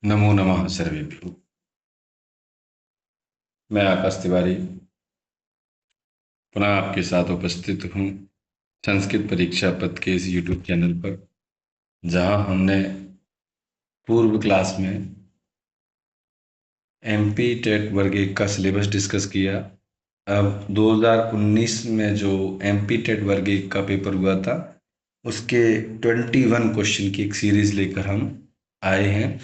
नमो नमः सर्वेभ्यो। मैं आकाश तिवारी पुनः आपके साथ उपस्थित हूँ संस्कृत परीक्षा पथ के इस यूट्यूब चैनल पर, जहाँ हमने पूर्व क्लास में एमपी टेट वर्ग 1 का सिलेबस डिस्कस किया। अब 2019 में जो एमपी टेट वर्ग 1 का पेपर हुआ था, उसके 21 क्वेश्चन की एक सीरीज लेकर हम आए हैं।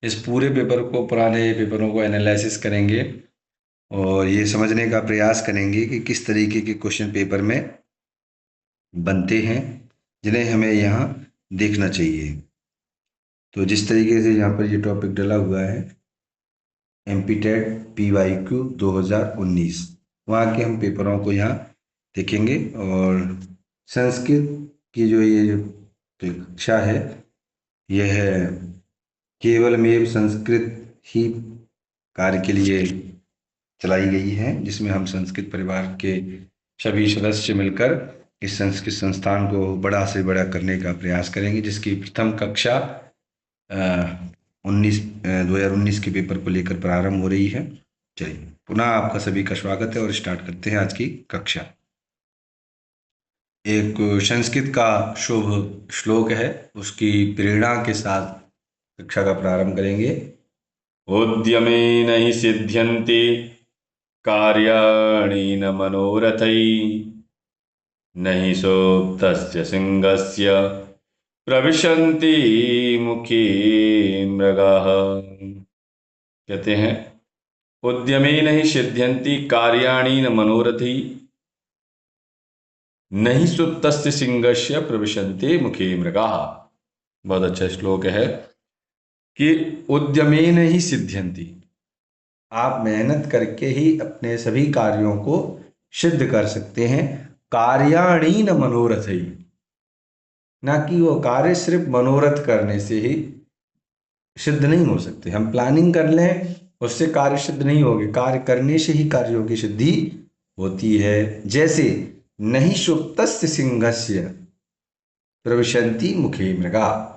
इस पूरे पेपर को, पुराने पेपरों को एनालिसिस करेंगे और ये समझने का प्रयास करेंगे कि किस तरीके के क्वेश्चन पेपर में बनते हैं, जिन्हें हमें यहाँ देखना चाहिए। तो जिस तरीके से यहाँ पर ये टॉपिक डला हुआ है, एमपी टेट PYQ 2019, वहाँ के हम पेपरों को यहाँ देखेंगे। और संस्कृत की जो ये कक्षा है, यह केवल मेव संस्कृत ही कार्य के लिए चलाई गई है, जिसमें हम संस्कृत परिवार के सभी सदस्य मिलकर इस संस्कृत संस्थान को बड़ा से बड़ा करने का प्रयास करेंगे, जिसकी प्रथम कक्षा 2019 के पेपर को लेकर प्रारंभ हो रही है। चलिए, पुनः आपका सभी का स्वागत है और स्टार्ट करते हैं आज की कक्षा। एक संस्कृत का शुभ श्लोक है, उसकी प्रेरणा के साथ कक्षा का प्रारंभ करेंगे। उद्यमेन हि सिद्ध्यन्ति कार्याणि न मनोरथै, न हि सोक्तस्य सिंहस्य प्रविशन्ति मुखे मृगाः। कहते हैं, उद्यमेन हि सिद्ध्यन्ति कार्याणि न मनोरथै, न हि सुप्तस्य सिंहस्य प्रविशन्ति मुखे मृगाः। बहुत अच्छा श्लोक है कि उद्यमेन ही सिद्ध्यन्ति, आप मेहनत करके ही अपने सभी कार्यों को सिद्ध कर सकते हैं। कार्याणि न मनोरथै, ना कि वो कार्य सिर्फ मनोरथ करने से ही सिद्ध नहीं हो सकते। हम प्लानिंग कर लें, उससे कार्य सिद्ध नहीं होंगे, कार्य करने से ही कार्यों की सिद्धि होती है। जैसे नहीं सुप्तस्य सिंहस्य प्रविशन्ति मुखे मृगा,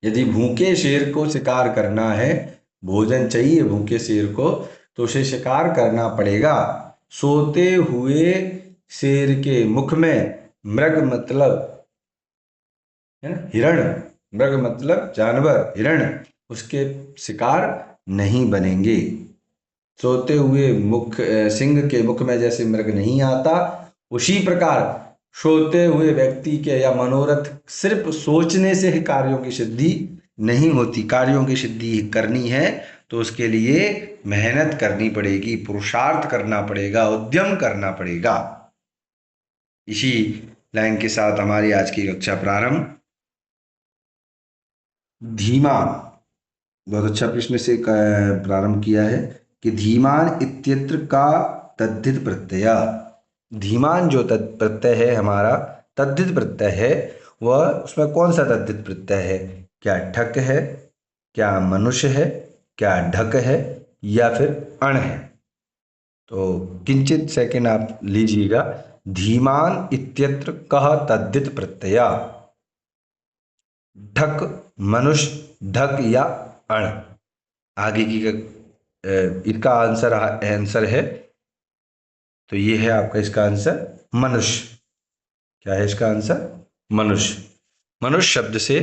यदि भूखे शेर को शिकार करना है, भोजन चाहिए भूखे शेर को, तो उसे शिकार करना पड़ेगा। सोते हुए शेर के मुख में, मृग मतलब है ना हिरण, मृग मतलब जानवर, हिरण, उसके शिकार नहीं बनेंगे। सोते हुए मुख सिंह के मुख में जैसे मृग नहीं आता, उसी प्रकार सोते हुए व्यक्ति के या मनोरथ सिर्फ सोचने से ही कार्यों की सिद्धि नहीं होती। कार्यों की सिद्धि करनी है तो उसके लिए मेहनत करनी पड़ेगी, पुरुषार्थ करना पड़ेगा, उद्यम करना पड़ेगा। इसी लाइन के साथ हमारी आज की कक्षा प्रारंभ। धीमान, बहुत अच्छा प्रश्न से प्रारंभ किया है कि धीमान इत्यत्र का तद्धित प्रत्यय। धीमान जो प्रत्यय है हमारा, तद्धित प्रत्यय है, वह उसमें कौन सा तद्धित प्रत्यय है? क्या ठक है, क्या मनुष्य है, क्या ढक है, या फिर अण है? तो किंचित सेकंड आप लीजिएगा। धीमान इत्यत्र कह तद्धित प्रत्यय, ढक, मनुष्य, ढक या अण। आगे की इसका आंसर है, तो ये है आपका इसका आंसर मनुष्य। क्या है इसका आंसर? मनुष्य। मनुष्य शब्द से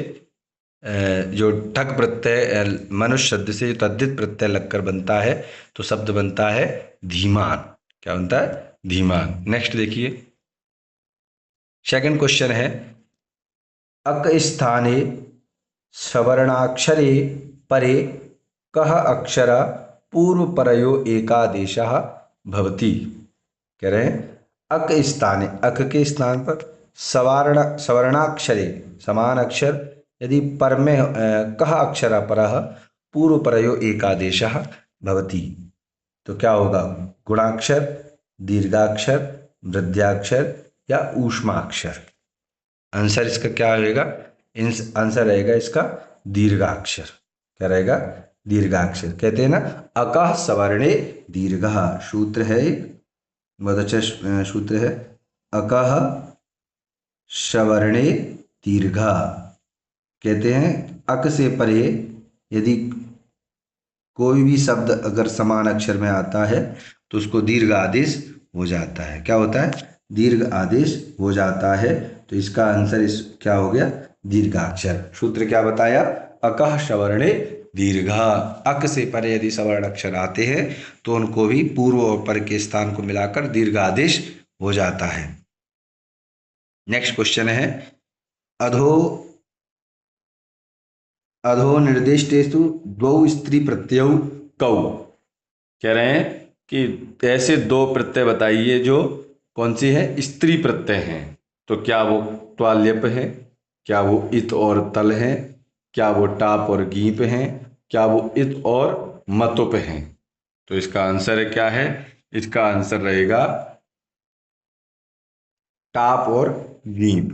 जो ठक प्रत्यय, मनुष्य शब्द से जो तद्धित प्रत्यय लगकर बनता है, तो शब्द बनता है धीमान। क्या बनता है? धीमान। नेक्स्ट देखिए, सेकंड क्वेश्चन है, अक स्थाने सवर्णाक्षरे परे कः अक्षर पूर्व परयो एकादेशः भवति। कह रहे हैं, अक स्थाने, अक के स्थान पर सवर्णाक्षरे, समान अक्षर यदि पर में कः अक्षर परः पूर्व परयो एकादेशः भवति, तो क्या होगा? गुणाक्षर, दीर्घाक्षर, वृद्धाक्षर या ऊष्माक्षर? आंसर इसका क्या रहेगा? आंसर रहेगा इसका दीर्घाक्षर। क्या रहेगा? दीर्घाक्षर। कहते हैं ना, अकः सवर्णे दीर्घः, सूत्र है एक, बहुत अच्छा सूत्र है, अकः सवर्णे दीर्घः। कहते हैं अक से परे यदि कोई भी शब्द अगर समान अक्षर में आता है तो उसको दीर्घ आदेश हो जाता है। क्या होता है? दीर्घ आदेश हो जाता है। तो इसका आंसर इस क्या हो गया? दीर्घाक्षर। सूत्र क्या बताया? अकः सवर्णे दीर्घा। अक से परे यदि सवर्ण अक्षर आते हैं तो उनको भी पूर्व और पर के स्थान को मिलाकर दीर्घ आदेश हो जाता है। नेक्स्ट क्वेश्चन है, अधो अधो निर्दिष्टेषु द्वौ स्त्री प्रत्ययौ कौ। कह रहे हैं कि ऐसे दो प्रत्यय बताइए जो कौन सी है? स्त्री प्रत्यय हैं। तो क्या वो त्वाल्यप है? क्या वो इत और तल है? क्या वो टाप और गीप हैं? क्या वो इत और मतुप हैं? तो इसका आंसर क्या है? इसका आंसर रहेगा टाप और गीप।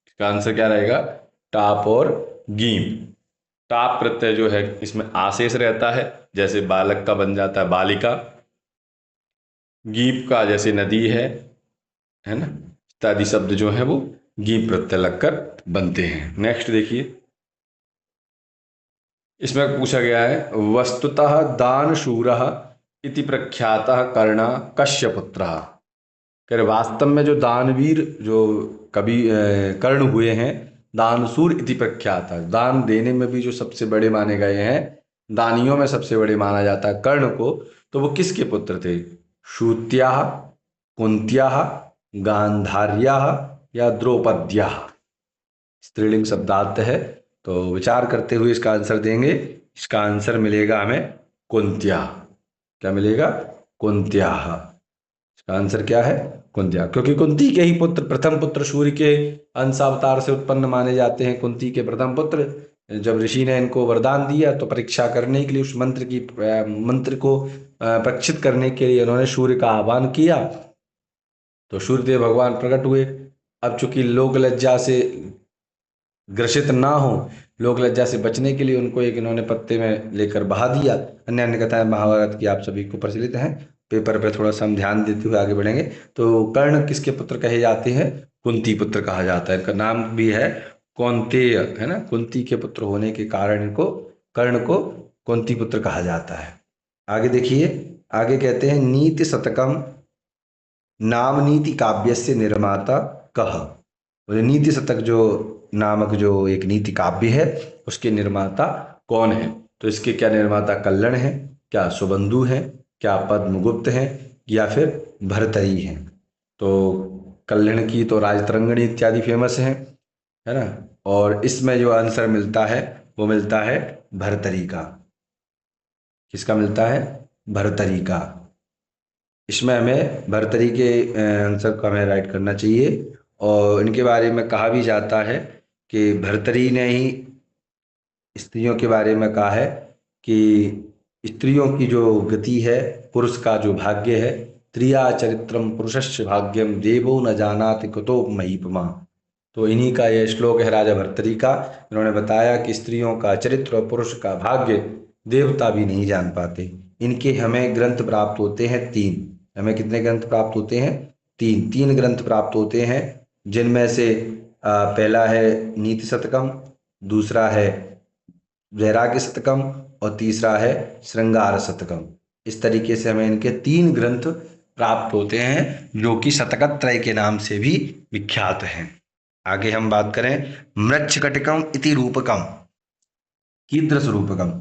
इसका आंसर क्या रहेगा? टाप और गीप। टाप प्रत्यय जो है इसमें आशेष रहता है, जैसे बालक का बन जाता है बालिका। गीप का जैसे नदी है ना, इत्यादि शब्द जो है वो गीप प्रत्यय लगकर बनते हैं। नेक्स्ट देखिए, इसमें पूछा गया है, वस्तुतः दानशूरः इति प्रख्यातः कर्णा कस्य पुत्रः। कह रहे वास्तव में जो दानवीर जो कभी कर्ण हुए हैं, दानशूर इति प्रख्यात है, दान देने में भी जो सबसे बड़े माने गए हैं, दानियों में सबसे बड़े माना जाता है कर्ण को। तो वो किसके पुत्र थे? शूत्याः, कुंत्याः, गांधार्याः या द्रौपद्याः। स्त्रीलिंग शब्दार्थ है, तो विचार करते हुए इसका आंसर देंगे। इसका आंसर मिलेगा हमें कुंत्या। क्या मिलेगा? कुंत्या। इसका आंसर क्या है? कुंतिया, क्योंकि कुंती के ही पुत्र, प्रथम पुत्र सूर्य के अंश अवतार से उत्पन्न माने जाते हैं। कुंती के प्रथम पुत्र, जब ऋषि ने इनको वरदान दिया तो परीक्षा करने के लिए उस मंत्र को परीक्षित करने के लिए उन्होंने सूर्य का आह्वान किया, तो सूर्यदेव भगवान प्रकट हुए। अब चूंकि लोक लज्जा से ग्रसित ना हो, लोक लज्जा से बचने के लिए उनको एक इन्होंने पत्ते में लेकर बहा दिया। अन्य अन्य कथाएं महाभारत की आप सभी को प्रचलित हैं। पेपर पे थोड़ा सा हम ध्यान देते हुए आगे बढ़ेंगे। तो कर्ण किसके पुत्र कहे जाते हैं? कुंती पुत्र कहा जाता है। इनका नाम भी है कौन्तेय, है ना। कुंती के पुत्र होने के कारण इनको, कर्ण को कुंती पुत्र कहा जाता है। आगे देखिए, आगे कहते हैं नीति शतकम नाम नीति काव्यस्य निर्माता कः। बोले नीति शतक जो नामक जो एक नीति काव्य है उसके निर्माता कौन है? तो इसके क्या निर्माता कल्हण है, क्या सुबंधु है, क्या पद्मगुप्त है, या फिर भर्तरी है? तो कल्हण की तो राजतरंगिणी इत्यादि फेमस है ना। और इसमें जो आंसर मिलता है वो मिलता है भर्तरी का। किसका मिलता है? भर्तरी का। इसमें हमें भर्तरी के आंसर को हमें राइट करना चाहिए। और इनके बारे में कहा भी जाता है कि भर्तरी ने ही स्त्रियों के बारे में कहा है कि स्त्रियों की जो गति है, पुरुष का जो भाग्य है, त्रिया चरित्रम पुरुषस्य भाग्यम देवो न जानाति कुतो महीपमा। तो इन्हीं का यह श्लोक है राजा भर्तरी का। इन्होंने बताया कि स्त्रियों का चरित्र और पुरुष का भाग्य देवता भी नहीं जान पाते। इनके हमें ग्रंथ प्राप्त होते हैं तीन। हमें कितने ग्रंथ प्राप्त होते हैं? तीन। तीन ग्रंथ प्राप्त होते हैं, जिनमें से पहला है नीति शतकम, दूसरा है वैराग्य शतकम और तीसरा है श्रृंगार शतकम। इस तरीके से हमें इनके तीन ग्रंथ प्राप्त होते हैं, जो कि शतकत्रय के नाम से भी विख्यात हैं। आगे हम बात करें मृच्छकटिकम इति रूपकम। कीदृश रूपकम?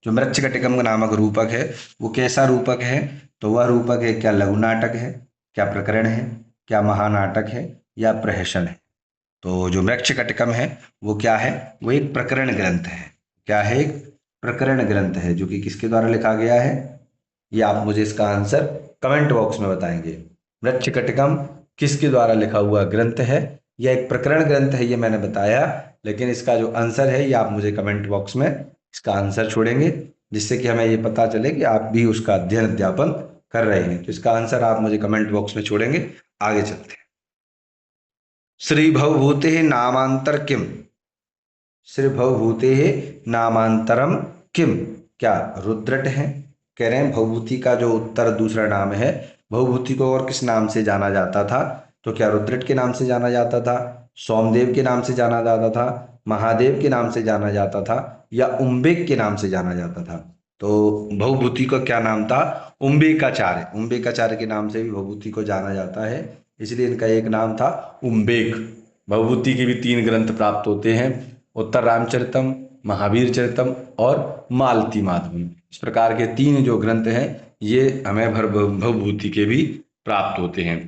जो मृच्छकटिकम नामक रूपक है वो कैसा रूपक है? तो वह रूपक है, क्या लघु नाटक है, क्या प्रकरण है, क्या महानाटक है, या प्रहसन है? तो जो मृच्छकटिकम है वो क्या है? वो एक प्रकरण ग्रंथ है। क्या है? एक प्रकरण ग्रंथ है, जो कि किसके द्वारा लिखा गया है? ये आप मुझे इसका आंसर कमेंट बॉक्स में बताएंगे। मृच्छकटिकम किसके द्वारा लिखा हुआ ग्रंथ है? यह एक प्रकरण ग्रंथ है, ये मैंने बताया, लेकिन इसका जो आंसर है ये आप मुझे कमेंट बॉक्स में इसका आंसर छोड़ेंगे, जिससे कि हमें ये पता चले कि आप भी उसका अध्ययन अध्यापन कर रहे हैं। तो इसका आंसर आप मुझे कमेंट बॉक्स में छोड़ेंगे। आगे चलते हैं। श्री भवभूते नामांतर किम? श्री भवभूते नामांतरम किम? क्या रुद्रट है? कह रहे हैं भवभूति का जो उत्तर दूसरा नाम है, भवभूति को और किस नाम से जाना जाता था? तो क्या रुद्रट के नाम से जाना जाता था, सोमदेव के नाम से जाना जाता था, महादेव के नाम से जाना जाता था या उम्बेक के नाम से जाना जाता था? तो भवभूति का क्या नाम था? उम्बेकाचार्य। उम्बेकाचार्य के नाम से भी भवभूति को जाना जाता है, इसलिए इनका एक नाम था उम्बेक। भवभूति के भी 3 ग्रंथ प्राप्त होते हैं, उत्तर रामचरितम, महावीर चरितम और मालती माधवम। इस प्रकार के 3 जो ग्रंथ हैं ये हमें भवभूति के भी प्राप्त होते हैं।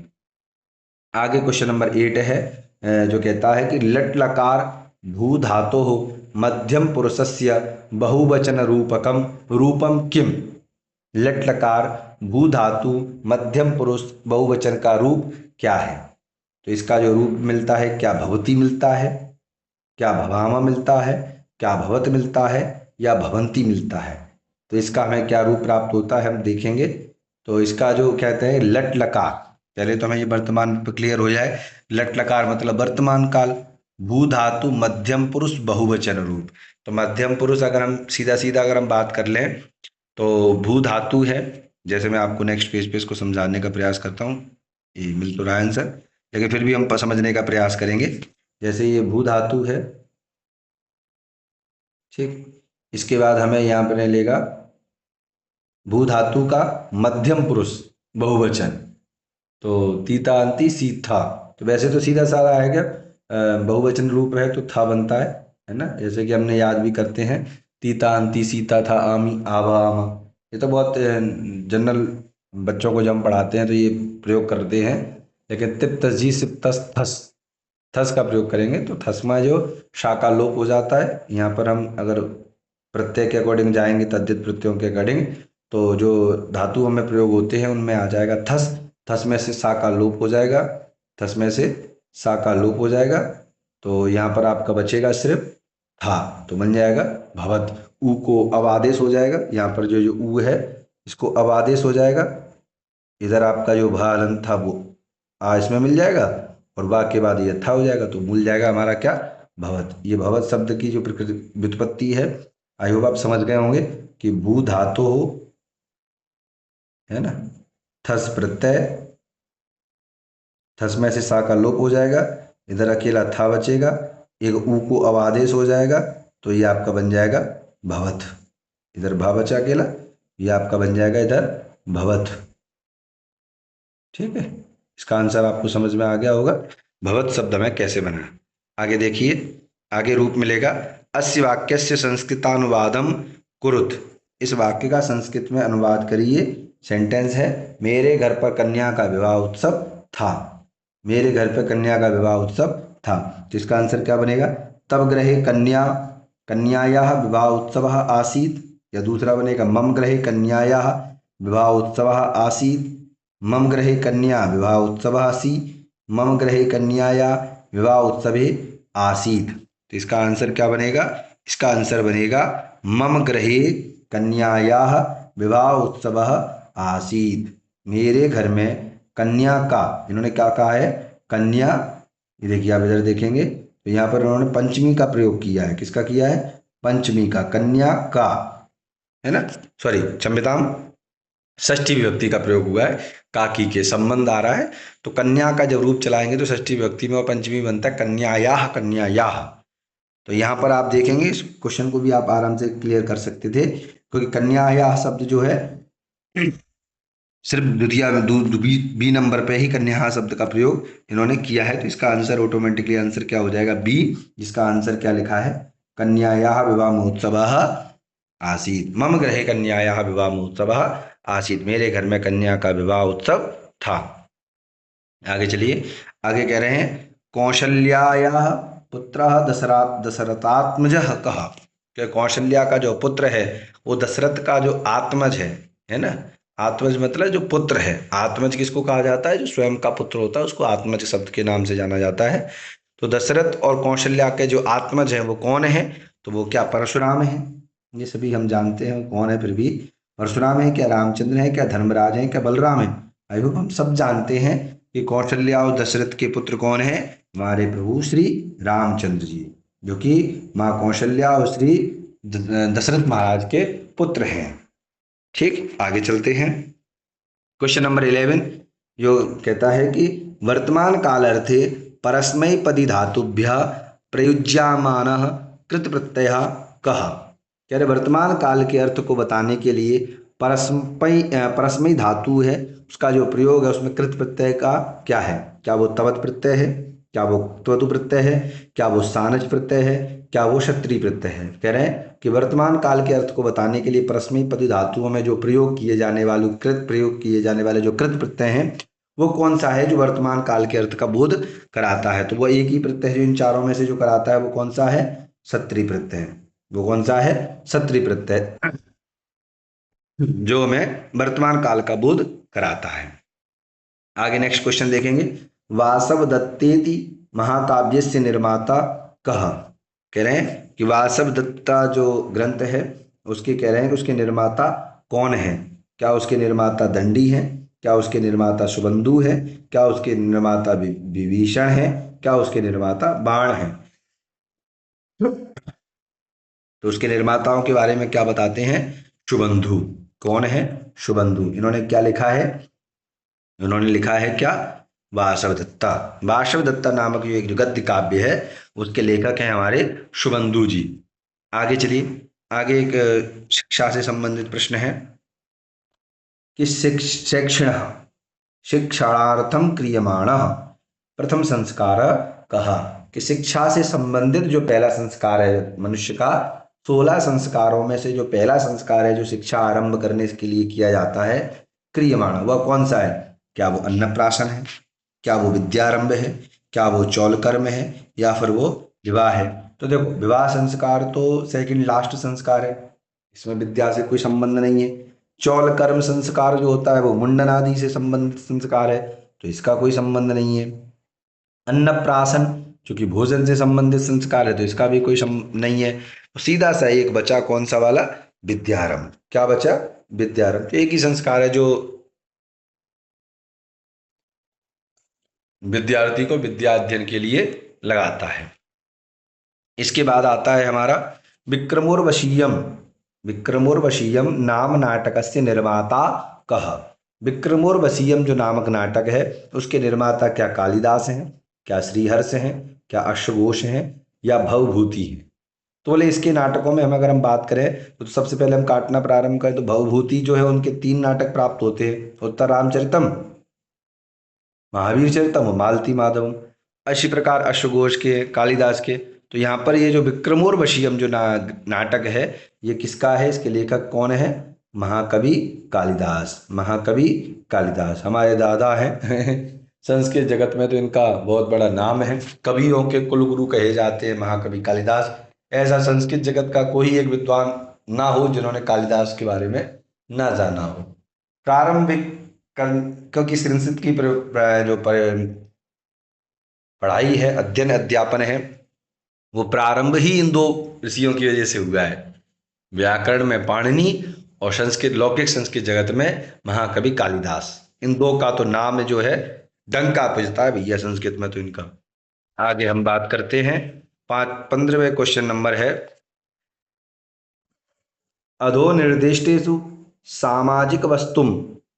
आगे क्वेश्चन नंबर 8 है, जो कहता है कि लट लकार भू धातो मध्यम पुरुषस्य बहुवचन रूपकम रूपम किम? लट लकार भू धातु मध्यम पुरुष बहुवचन का रूप क्या है? तो इसका जो रूप मिलता है, क्या भवती मिलता है, क्या भवामा मिलता है, क्या भवत मिलता है, या भवंती मिलता है? तो इसका हमें क्या रूप प्राप्त होता है हम देखेंगे। तो इसका जो कहते हैं लट लकार, पहले तो हमें ये वर्तमान पर क्लियर हो जाए। लट लकार मतलब वर्तमान काल। भू धातु मध्यम पुरुष बहुवचन रूप। तो मध्यम पुरुष अगर हम सीधा सीधा अगर हम बात कर लें तो भू धातु है, जैसे मैं आपको नेक्स्ट पेज पे इसको समझाने का प्रयास करता हूँ, ये मिल तो रहा है आंसर, लेकिन फिर भी हम समझने का प्रयास करेंगे। जैसे ये भू धातु है, ठीक, इसके बाद हमें यहाँ पर मिलेगा भू धातु का मध्यम पुरुष बहुवचन, तो तीता अंति सीथा। तो वैसे तो सीधा साधा आएगा, बहुवचन रूप है तो था बनता है ना, जैसे कि हमने याद भी करते हैं, तीता अंति सीता था आमी आवा आमा। ये तो बहुत जनरल बच्चों को जब हम पढ़ाते हैं तो ये प्रयोग करते हैं, लेकिन तिप तस्जी सिप तस थस, थस का प्रयोग करेंगे तो थस में जो शा का लोप हो जाता है। यहाँ पर हम अगर प्रत्यय के अकॉर्डिंग जाएंगे, तद्धित प्रत्ययों के अकॉर्डिंग, तो जो धातु हमें प्रयोग होते हैं उनमें आ जाएगा थस। थस में से सा का लोप हो जाएगा, थस में से सा का लोप हो जाएगा, तो यहाँ पर आपका बचेगा सिर्फ था, तो बन जाएगा भवत। ऊ को अब आदेश हो जाएगा, यहाँ पर जो जो ऊ है इसको अब आदेश हो जाएगा, इधर आपका जो भालन था वो आ इसमें मिल जाएगा, और बा के बाद ये था हो जाएगा, तो मिल जाएगा हमारा क्या? भवत। ये भवत शब्द की जो प्रकृति व्युत्पत्ति है, आई होप आप समझ गए होंगे कि भू धातु हो, है ना, थस प्रत्यय, थस में से सा का लोप हो जाएगा, इधर अकेला था बचेगा, एक ऊ को अब आदेश हो जाएगा, तो ये आपका बन जाएगा भवत। इधर भा बचा अकेला, ये आपका बन जाएगा इधर भवत। ठीक है, इसका आंसर आपको समझ में आ गया होगा भवत शब्द में कैसे बना। आगे देखिए, आगे रूप मिलेगा अस्य वाक्यस्य संस्कृतानुवादम कुरुत। इस वाक्य का संस्कृत में अनुवाद करिए। सेंटेंस है, मेरे घर पर कन्या का विवाह उत्सव था। मेरे घर पर कन्या का विवाह उत्सव था, तो इसका आंसर क्या बनेगा? तब गृहे कन्यायाः विवाह उत्सव आसीत्, या दूसरा बनेगा मम गृहे कन्यायाः विवाह उत्सव आसीत्, मम गृहे कन्या विवाह उत्सव आसीत्, मम गृहे कन्याया विवाह उत्सवे आसीत्। तो इसका आंसर क्या बनेगा? इसका आंसर बनेगा मम गृहे कन्यायाः विवाह उत्सव आसीत्। मेरे घर में कन्या का, इन्होंने क्या कहा है? कन्या। ये देखिए, आप इधर देखेंगे तो यहाँ पर उन्होंने पंचमी का प्रयोग किया है। किसका किया है? पंचमी का, कन्या का, है ना, सॉरी क्षम्यताम, षष्ठी विभक्ति का प्रयोग हुआ है, काकी के संबंध आ रहा है, तो कन्या का जब रूप चलाएंगे तो षष्ठी विभक्ति में और पंचमी बनता है कन्यायाः कन्यायाः। तो यहाँ पर आप देखेंगे, इस क्वेश्चन को भी आप आराम से क्लियर कर सकते थे, क्योंकि कन्यायाः शब्द जो है सिर्फ द्वितीय में बी नंबर पे ही कन्या शब्द का प्रयोग इन्होंने किया है, तो इसका आंसर ऑटोमेटिकली आंसर क्या हो जाएगा? बी, जिसका आंसर क्या लिखा है? कन्यायाः विवाह महोत्सवः आसीत्। मम गृहे कन्यायाः विवाह महोत्सवः आसीत्। मेरे घर में कन्या का विवाह उत्सव था। आगे चलिए, आगे कह रहे हैं कौशल्यायाः पुत्रः दशरथात्मजः कः। कि कौशल्या का जो पुत्र है वो दशरथ का जो आत्मज है ना। आत्मज मतलब जो पुत्र है। आत्मज किसको कहा जाता है? जो स्वयं का पुत्र होता है उसको आत्मज शब्द के नाम से जाना जाता है। तो दशरथ और कौशल्या के जो आत्मज है वो कौन है? तो वो क्या परशुराम है। ये सभी हम जानते हैं कौन है, फिर भी परशुराम है क्या, रामचंद्र है क्या, धर्मराज है क्या, बलराम है। आई होप हम सब जानते हैं कि कौशल्या और दशरथ के पुत्र कौन है? हमारे प्रभु श्री रामचंद्र जी, जो कि माँ कौशल्या और श्री दशरथ महाराज के पुत्र हैं। ठीक, आगे चलते हैं। क्वेश्चन नंबर 11 जो कहता है कि वर्तमान काल अर्थे परस्मैपदी धातुभ्यः प्रयुज्यमानः कृत प्रत्ययः कः। कह रहे वर्तमान काल के अर्थ को बताने के लिए परस्मैपदी धातु है, उसका जो प्रयोग है उसमें कृत प्रत्यय का क्या है? क्या वो तवत प्रत्यय है? क्या वो त्वतु प्रत्यय है? क्या वो सानज प्रत्यय है? क्या वो क्षत्रिय प्रत्यय है? कह रहे हैं कि वर्तमान काल के अर्थ को बताने के लिए परस्मैपदी धातुओं में जो प्रयोग किए जाने वाले जो कृत प्रत्यय हैं वो कौन सा है जो वर्तमान काल के अर्थ का बोध कराता है? तो वो एक ही प्रत्यय जो इन चारों में से जो कराता है वो कौन सा है? क्षत्रिय प्रत्यय। वो कौन सा है? क्षत्रिय प्रत्यय, जो हमें वर्तमान काल का बोध कराता है। आगे नेक्स्ट क्वेश्चन देखेंगे। वासव दत्तेति महाकाव्यस्य निर्माता कः। कह रहे हैं कि वासव दत्ता जो ग्रंथ है उसके कह रहे हैं कि उसके निर्माता कौन है? क्या उसके निर्माता दंडी है? क्या उसके निर्माता सुबंधु है? क्या उसके निर्माता विभीषण है? क्या उसके निर्माता बाण है? तो उसके निर्माताओं के बारे में क्या बताते हैं? शुबंधु। कौन है? शुबंधु। इन्होंने क्या लिखा है? इन्होंने लिखा है क्या? वासव दत्ता। वासव दत्ता नामक जो एक जो गद्य काव्य है उसके लेखक हैं हमारे शुबंधु जी। आगे चलिए, आगे एक शिक्षा से संबंधित प्रश्न है कि शिक्षणार्थम क्रियमाणः प्रथम संस्कार कहा। कि शिक्षा से संबंधित जो पहला संस्कार है मनुष्य का, 16 संस्कारों में से जो पहला संस्कार है जो शिक्षा आरंभ करने के लिए किया जाता है क्रियमाण, वह कौन सा है? क्या वो अन्नप्राशन है? क्या वो विद्यारंभ है? क्या वो चौल कर्म है? या फिर वो विवाह है? तो देखो, विवाह संस्कार तो सेकंड लास्ट संस्कार है, इसमें विद्या से कोई संबंध नहीं है। चौल कर्म संस्कार जो होता है वो मुंडन आदि से संबंधित संस्कार है, तो इसका कोई संबंध नहीं है। अन्नप्राशन चूंकि भोजन से संबंधित संस्कार है तो इसका भी कोई नहीं है। तो सीधा सा एक बचा कौन सा वाला? विद्यारंभ। क्या बचा? विद्यारंभ। एक ही संस्कार है जो विद्यार्थी को विद्या अध्ययन के लिए लगाता है। इसके बाद आता है हमारा विक्रमोर्वशीयम। विक्रमोर्वशीयम नाम नाटकस्य निर्माता कः। विक्रमोर्वशीयम जो नामक नाटक है उसके निर्माता क्या कालिदास हैं, क्या श्रीहर्ष हैं, क्या अश्वघोष हैं, या भवभूति हैं? तो बोले इसके नाटकों में अगर हम बात करें तो सबसे पहले हम काटना प्रारंभ करें तो भवभूति जो है उनके 3 नाटक प्राप्त होते हैं, उत्तर रामचरितम, महावीर चरितम, मालती माधवम। इसी प्रकार अश्वघोष के, कालिदास के। तो यहाँ पर ये जो विक्रमोर्वशीयम जो नाटक है ये किसका है? इसके लेखक कौन है? महाकवि कालिदास। महाकवि कालिदास हमारे दादा हैं संस्कृत जगत में तो इनका बहुत बड़ा नाम है, कवियों के कुलगुरु कहे जाते हैं महाकवि कालिदास। ऐसा संस्कृत जगत का कोई एक विद्वान ना हो जिन्होंने कालिदास के बारे में ना जाना हो। प्रारंभिक क्योंकि संस्कृत की जो पढ़ाई है, अध्ययन अध्यापन है, वो प्रारंभ ही इन 2 ऋषियों की वजह से हुआ है, व्याकरण में पाणिनि और संस्कृत लौकिक संस्कृत जगत में महाकवि कालिदास। इन 2 का तो नाम जो है डंका बजता है भैया संस्कृत में तो इनका। आगे हम बात करते हैं 15वें क्वेश्चन नंबर है अधो निर्दिष्टेषु सामाजिक वस्तुम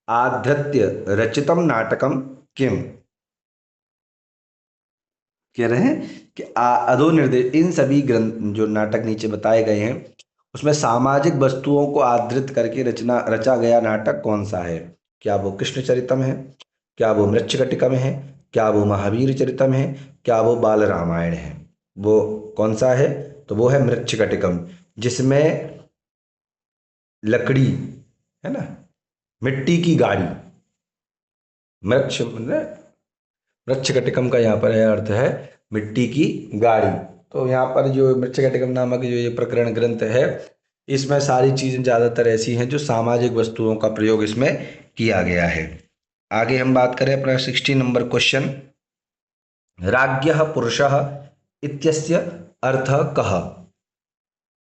आधृत्य रचितम नाटकम किम। कह रहे हैं कि अधो निर्देश इन सभी ग्रंथ जो नाटक नीचे बताए गए हैं उसमें सामाजिक वस्तुओं को आधृत करके रचा गया नाटक कौन सा है? क्या वो कृष्ण चरितम है? क्या वो मृच्छकटिकम है? क्या वो महावीर चरितम है? क्या वो बाल रामायण है? वो कौन सा है? तो वो है मृच्छकटिकम, जिसमें लकड़ी है ना, मिट्टी की गाड़ी, मृच्छकटिकम का यहाँ पर अर्थ है मिट्टी की गाड़ी। तो यहाँ पर जो मृच्छकटिकम नामक जो ये प्रकरण ग्रंथ है इसमें सारी चीजें ज्यादातर ऐसी हैं जो सामाजिक वस्तुओं का प्रयोग इसमें किया गया है। आगे हम बात करें अपना 16 नंबर क्वेश्चन। राज्ञः पुरुषः इत्यस्य अर्थः कः।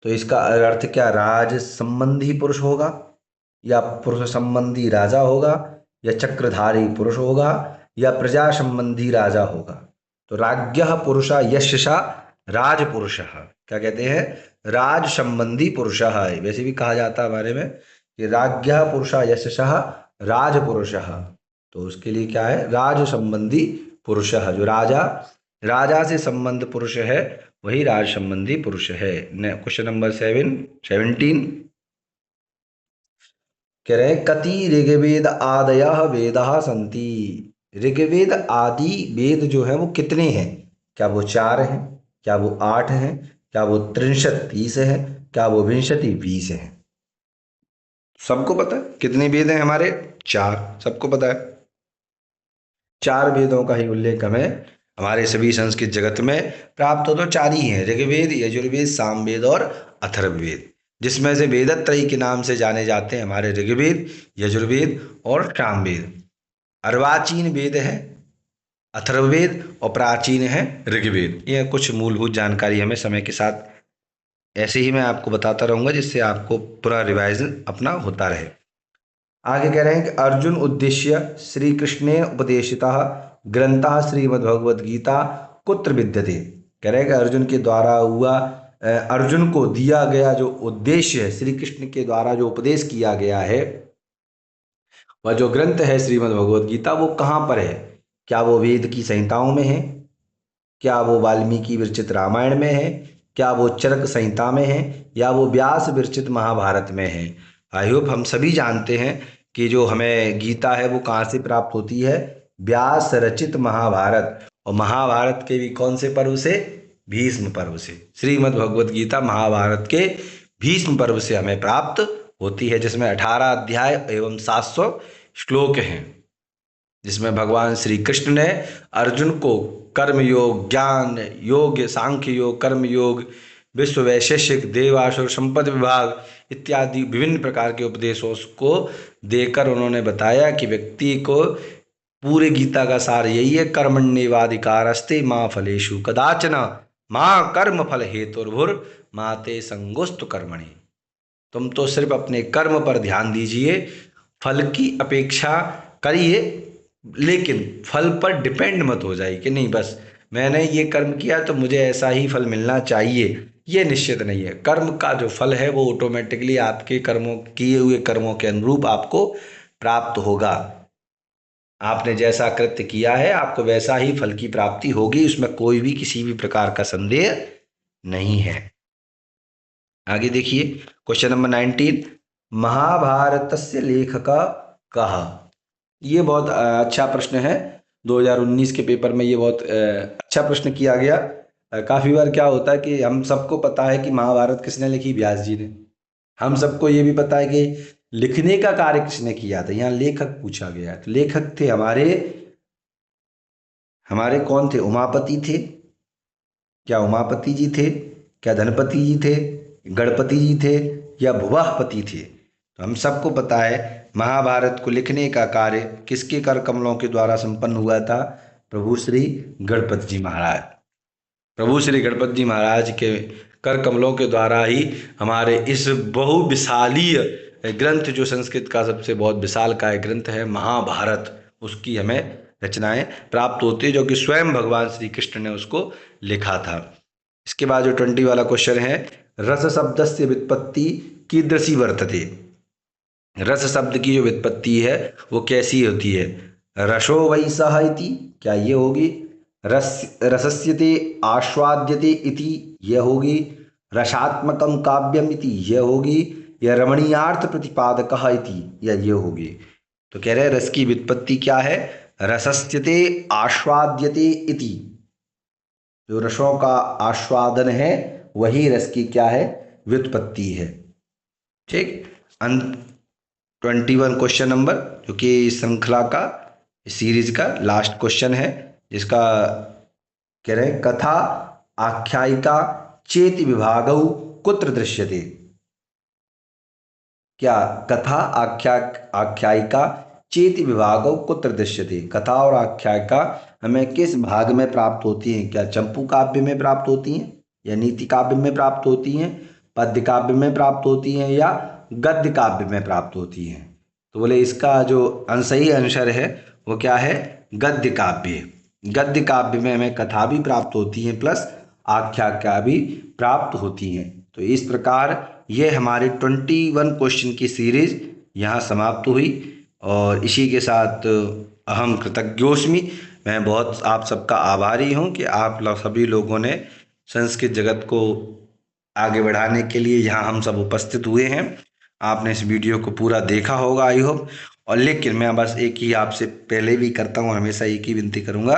तो इसका अर्थ क्या? राज संबंधी पुरुष होगा, या पुरुष संबंधी राजा होगा, या चक्रधारी पुरुष होगा, या प्रजा संबंधी राजा होगा? तो राज्ञः पुरुष यशसा राज पुरुष, क्या कहते हैं? राज संबंधी पुरुष है। वैसे भी कहा जाता है हमारे में कि राज्ञः पुरुष यशसा राज पुरुष, तो उसके लिए क्या है? राज संबंधी पुरुष। जो राजा से संबंध पुरुष है वही राज संबंधी पुरुष है। क्वेश्चन नंबर 17 कह रहे हैं कति ऋग्वेद आदयः वेदाः सन्ति। ऋग्वेद आदि वेद जो है वो कितने हैं? क्या वो 4 हैं? क्या वो 8 हैं? क्या वो 63 है? क्या वो 20 है? सबको पता है कितने वेद हैं हमारे? 4, सबको पता है। 4 वेदों का ही उल्लेख हमें हमारे सभी संस्कृत जगत में प्राप्त हो, तो 4 ही हैं, ऋग्वेद, यजुर्वेद, सामवेद और अथर्ववेद, जिसमें से वेदत्रयी के नाम से जाने जाते हैं हमारे ऋग्वेद, यजुर्वेद और सामवेद। अर्वाचीन वेद है अथर्ववेद और प्राचीन है ऋग्वेद। ये कुछ मूलभूत जानकारी हमें समय के साथ ऐसे ही मैं आपको बताता रहूंगा, जिससे आपको पूरा रिवाइजन अपना होता रहे। आगे कह रहे हैं कि अर्जुन उद्देश्य श्री कृष्णे उपदेशिता ग्रंथः श्रीमद्भगवद गीता कुत्र विद्यते। कह रहे हैं कि अर्जुन के द्वारा हुआ अर्जुन को दिया गया जो उद्देश्य है, श्री कृष्ण के द्वारा जो उपदेश किया गया है, वह जो ग्रंथ है श्रीमद्भगवद गीता, वो कहाँ पर है? क्या वो वेद की संहिताओं में है? क्या वो वाल्मीकि विरचित रामायण में है? क्या वो चरक संहिता में है? या वो व्यास विरचित महाभारत में है? आई होप हम सभी जानते हैं कि जो हमें गीता है वो कहाँ से प्राप्त होती है? व्यास रचित महाभारत, और महाभारत के भी कौन से पर्व से? भीष्म पर्व से। श्रीमद् भगवद गीता महाभारत के भीष्म पर्व से हमें प्राप्त होती है, जिसमें 18 अध्याय एवं 700 श्लोक हैं, जिसमें भगवान श्री कृष्ण ने अर्जुन को कर्म योग, ज्ञान योग, सांख्य योग, कर्म योग, विश्व वैशेषिक, देवासुर संपद विभाग इत्यादि विभिन्न प्रकार के उपदेशों को देकर उन्होंने बताया कि व्यक्ति को पूरे गीता का सार यही है, कर्मण्येवाधिकारस्ते माँ फलेषु कदाचन माँ कर्म फल हेतुर्भुर माते संगोस्तु कर्मणि। तुम तो सिर्फ अपने कर्म पर ध्यान दीजिए, फल की अपेक्षा करिए, लेकिन फल पर डिपेंड मत हो जाइए कि नहीं बस मैंने ये कर्म किया तो मुझे ऐसा ही फल मिलना चाहिए, ये निश्चित नहीं है। कर्म का जो फल है वो ऑटोमेटिकली आपके कर्मों, किए हुए कर्मों के अनुरूप आपको प्राप्त होगा। आपने जैसा कृत्य किया है आपको वैसा ही फल की प्राप्ति होगी, उसमें कोई भी किसी भी प्रकार का संदेह नहीं है। आगे देखिए क्वेश्चन नंबर 19 महाभारतस्य लेखक कः। ये बहुत अच्छा प्रश्न है। 2019 के पेपर में ये बहुत अच्छा प्रश्न किया गया। काफी बार क्या होता है कि हम सबको पता है कि महाभारत किसने लिखी? व्यास जी ने। हम सबको ये भी पता है कि लिखने का कार्य किसने किया था, यहाँ लेखक पूछा गया। तो लेखक थे हमारे हमारे कौन थे? उमापति थे। क्या उमापति जी थे? क्या धनपति जी थे? गणपति जी थे? या भुवापति थे? तो हम सबको पता है महाभारत को लिखने का कार्य किसके कर कमलों के द्वारा संपन्न हुआ था? प्रभु श्री गणपति जी महाराज। प्रभु श्री गणपति जी महाराज के कर कमलों के द्वारा ही हमारे इस बहुविशालीय ग्रंथ, जो संस्कृत का सबसे बहुत विशाल काय ग्रंथ है महाभारत, उसकी हमें रचनाएं प्राप्त होती है, जो कि स्वयं भगवान श्री कृष्ण ने उसको लिखा था। इसके बाद जो 20 वाला क्वेश्चन है, रस शब्द से व्युत्पत्ति कीदृशी वर्तते। रस शब्द की जो व्युत्पत्ति है वो कैसी होती है? रसो वै सः इति, क्या ये होगी? रसस्यते आस्वाद्यते इति, यह होगी। रसात्मकम काव्यम इति, यह होगी। या रमणीयार्थ प्रतिपादकः इति, या ये होगी। तो कह रहे हैं रस की व्युत्पत्ति क्या है? रसस्यते आस्वाद्यते इति, जो रसों का आस्वादन है वही रस की क्या है? व्युत्पत्ति है। ठीक। 21 क्वेश्चन नंबर, जो कि श्रृंखला का, सीरीज का लास्ट क्वेश्चन है, जिसका कह रहे हैं कथा आख्यायिका चेति विभागौ कुत्र दृश्यते। क्या कथा आख्यायिका चेति विभागौ कुत्र दृश्यते, कथा और आख्यायिका हमें किस भाग में प्राप्त होती हैं? क्या चंपू काव्य में प्राप्त होती हैं, या नीति काव्य में प्राप्त होती हैं, पद्य काव्य में प्राप्त होती हैं, या गद्य काव्य में प्राप्त होती हैं? तो बोले इसका जो सही आंसर है वो क्या है? गद्य काव्य। गद्य काव्य में हमें कथा भी प्राप्त होती है प्लस आख्यायिका भी प्राप्त होती हैं। तो इस प्रकार ये हमारे 21 क्वेश्चन की सीरीज यहाँ समाप्त हुई, और इसी के साथ अहम कृतज्ञोस्मि, मैं बहुत आप सबका आभारी हूँ कि आप सभी लोगों ने संस्कृत जगत को आगे बढ़ाने के लिए यहाँ हम सब उपस्थित हुए हैं। आपने इस वीडियो को पूरा देखा होगा आई होप। और लेकिन मैं बस एक ही आपसे पहले भी करता हूँ, हमेशा एक ही विनती करूँगा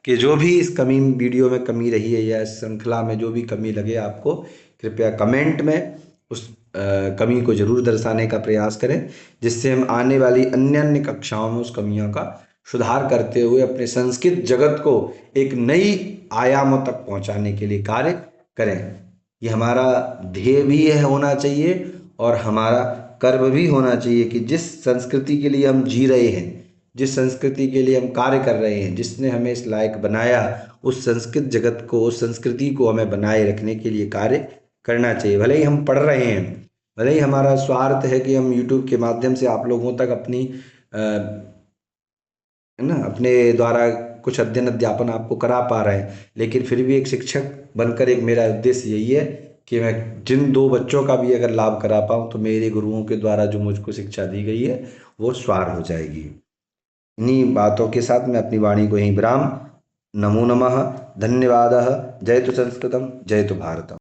कि जो भी इस वीडियो में कमी रही है या इस श्रृंखला में जो भी कमी लगे आपको, कृपया कमेंट में उस कमी को जरूर दर्शाने का प्रयास करें, जिससे हम आने वाली अन्य कक्षाओं में उस कमियों का सुधार करते हुए अपने संस्कृत जगत को एक नई आयामों तक पहुंचाने के लिए कार्य करें। ये हमारा ध्येय भी है होना चाहिए और हमारा कर्म भी होना चाहिए कि जिस संस्कृति के लिए हम जी रहे हैं, जिस संस्कृति के लिए हम कार्य कर रहे हैं, जिसने हमें इस लायक बनाया, उस संस्कृत जगत को, उस संस्कृति को हमें बनाए रखने के लिए कार्य करना चाहिए। भले ही हम पढ़ रहे हैं, भले ही हमारा स्वार्थ है कि हम YouTube के माध्यम से आप लोगों तक अपनी है ना, अपने द्वारा कुछ अध्ययन अध्यापन आपको करा पा रहे हैं, लेकिन फिर भी एक शिक्षक बनकर एक मेरा उद्देश्य यही है कि मैं जिन 2 बच्चों का भी अगर लाभ करा पाऊँ तो मेरे गुरुओं के द्वारा जो मुझको शिक्षा दी गई है वो स्वार हो जाएगी। इन्हीं बातों के साथ मैं अपनी वाणी को यहीं विराम। नमो नमः, धन्यवादः। जय तो संस्कृतम, जय तो भारतम।